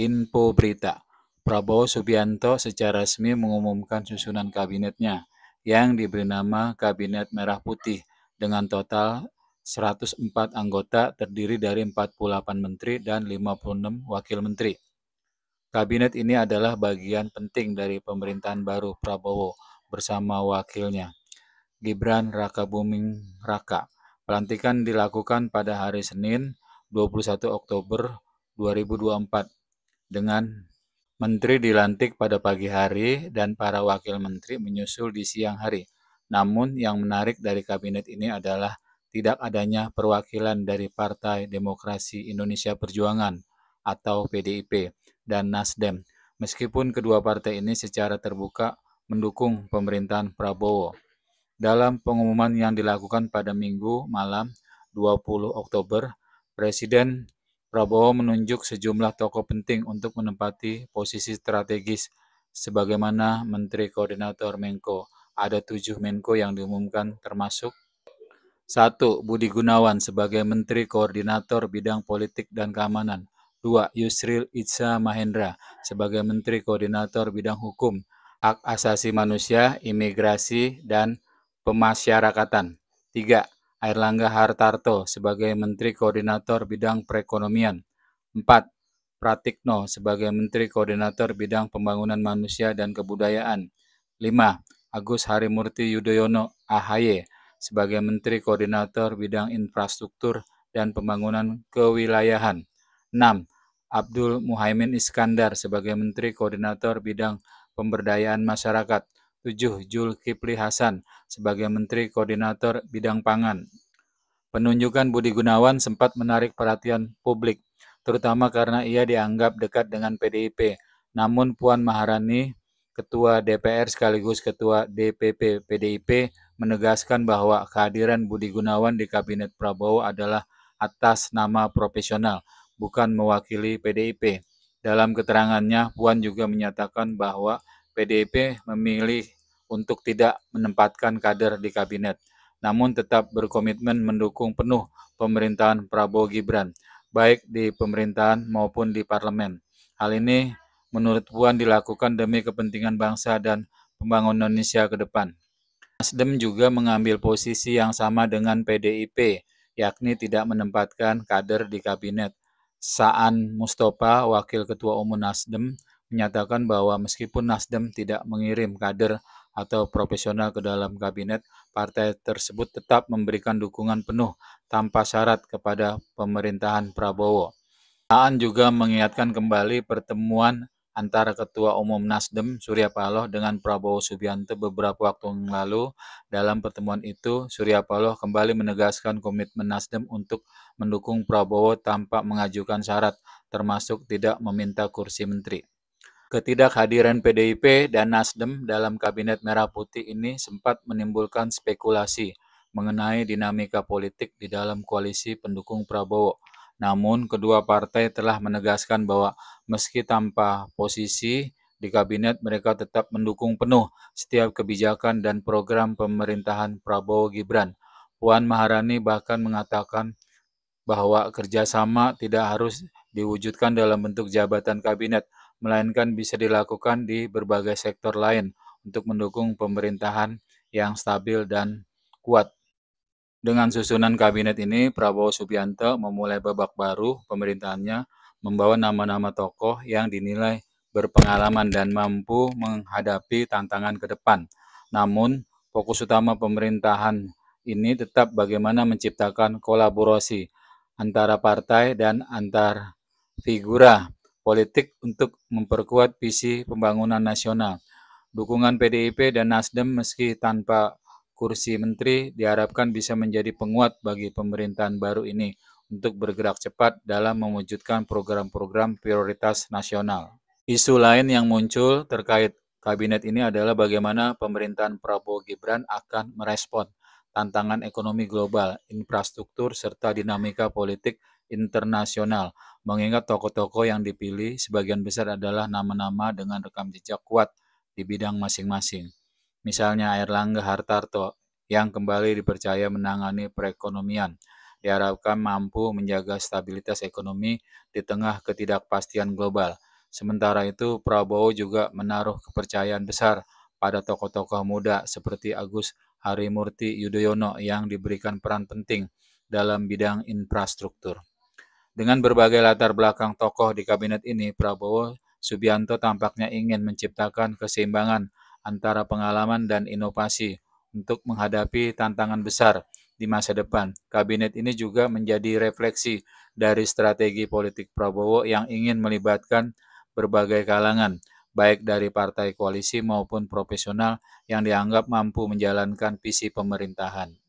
Info berita, Prabowo Subianto secara resmi mengumumkan susunan kabinetnya yang diberi nama Kabinet Merah Putih dengan total 104 anggota terdiri dari 48 menteri dan 56 wakil menteri. Kabinet ini adalah bagian penting dari pemerintahan baru Prabowo bersama wakilnya, Gibran Rakabuming Raka. Pelantikan dilakukan pada hari Senin 21 Oktober 2024 dengan menteri dilantik pada pagi hari dan para wakil menteri menyusul di siang hari. Namun yang menarik dari kabinet ini adalah tidak adanya perwakilan dari Partai Demokrasi Indonesia Perjuangan atau PDIP dan Nasdem, meskipun kedua partai ini secara terbuka mendukung pemerintahan Prabowo. Dalam pengumuman yang dilakukan pada Minggu malam 20 Oktober, Presiden Prabowo menunjuk sejumlah tokoh penting untuk menempati posisi strategis sebagaimana Menteri Koordinator Menko. Ada 7 Menko yang diumumkan termasuk 1. Budi Gunawan sebagai Menteri Koordinator Bidang Politik dan Keamanan. 2. Yusril Iza Mahendra sebagai Menteri Koordinator Bidang Hukum, Hak Asasi Manusia, Imigrasi, dan Pemasyarakatan. 3. Airlangga Hartarto sebagai Menteri Koordinator Bidang Perekonomian. 4. Pratikno sebagai Menteri Koordinator Bidang Pembangunan Manusia dan Kebudayaan. 5. Agus Harimurti Yudhoyono (AHY) sebagai Menteri Koordinator Bidang Infrastruktur dan Pembangunan Kewilayahan. 6. Abdul Muhaimin Iskandar sebagai Menteri Koordinator Bidang Pemberdayaan Masyarakat. 7. Zulkifli Hasan sebagai Menteri Koordinator Bidang Pangan. Penunjukan Budi Gunawan sempat menarik perhatian publik, terutama karena ia dianggap dekat dengan PDIP. Namun Puan Maharani, Ketua DPR sekaligus Ketua DPP PDIP, menegaskan bahwa kehadiran Budi Gunawan di Kabinet Prabowo adalah atas nama profesional, bukan mewakili PDIP. Dalam keterangannya, Puan juga menyatakan bahwa PDIP memilih untuk tidak menempatkan kader di kabinet, namun tetap berkomitmen mendukung penuh pemerintahan Prabowo Gibran, baik di pemerintahan maupun di parlemen. Hal ini menurut Puan dilakukan demi kepentingan bangsa dan pembangunan Indonesia ke depan. Nasdem juga mengambil posisi yang sama dengan PDIP, yakni tidak menempatkan kader di kabinet. Saan Mustafa, Wakil Ketua Umum Nasdem, menyatakan bahwa meskipun Nasdem tidak mengirim kader atau profesional ke dalam kabinet, partai tersebut tetap memberikan dukungan penuh tanpa syarat kepada pemerintahan Prabowo. Saan juga mengingatkan kembali pertemuan antara Ketua Umum Nasdem Surya Paloh dengan Prabowo Subianto beberapa waktu yang lalu. Dalam pertemuan itu, Surya Paloh kembali menegaskan komitmen Nasdem untuk mendukung Prabowo tanpa mengajukan syarat, termasuk tidak meminta kursi menteri. Ketidakhadiran PDIP dan Nasdem dalam Kabinet Merah Putih ini sempat menimbulkan spekulasi mengenai dinamika politik di dalam koalisi pendukung Prabowo. Namun, kedua partai telah menegaskan bahwa meski tanpa posisi di kabinet, mereka tetap mendukung penuh setiap kebijakan dan program pemerintahan Prabowo Gibran. Puan Maharani bahkan mengatakan bahwa kerjasama tidak harus diwujudkan dalam bentuk jabatan kabinet, melainkan bisa dilakukan di berbagai sektor lain untuk mendukung pemerintahan yang stabil dan kuat. Dengan susunan kabinet ini, Prabowo Subianto memulai babak baru pemerintahannya, membawa nama-nama tokoh yang dinilai berpengalaman dan mampu menghadapi tantangan ke depan. Namun, fokus utama pemerintahan ini tetap bagaimana menciptakan kolaborasi antara partai dan antar figura politik untuk memperkuat visi pembangunan nasional. Dukungan PDIP dan Nasdem meski tanpa kursi menteri diharapkan bisa menjadi penguat bagi pemerintahan baru ini untuk bergerak cepat dalam mewujudkan program-program prioritas nasional. Isu lain yang muncul terkait kabinet ini adalah bagaimana pemerintahan Prabowo Gibran akan merespon tantangan ekonomi global, infrastruktur, serta dinamika politik internasional. Mengingat tokoh-tokoh yang dipilih sebagian besar adalah nama-nama dengan rekam jejak kuat di bidang masing-masing. Misalnya Airlangga Hartarto yang kembali dipercaya menangani perekonomian, diharapkan mampu menjaga stabilitas ekonomi di tengah ketidakpastian global. Sementara itu, Prabowo juga menaruh kepercayaan besar pada tokoh-tokoh muda seperti Agus Harimurti Yudhoyono yang diberikan peran penting dalam bidang infrastruktur. Dengan berbagai latar belakang tokoh di kabinet ini, Prabowo Subianto tampaknya ingin menciptakan keseimbangan antara pengalaman dan inovasi untuk menghadapi tantangan besar di masa depan. Kabinet ini juga menjadi refleksi dari strategi politik Prabowo yang ingin melibatkan berbagai kalangan, baik dari partai koalisi maupun profesional yang dianggap mampu menjalankan visi pemerintahan.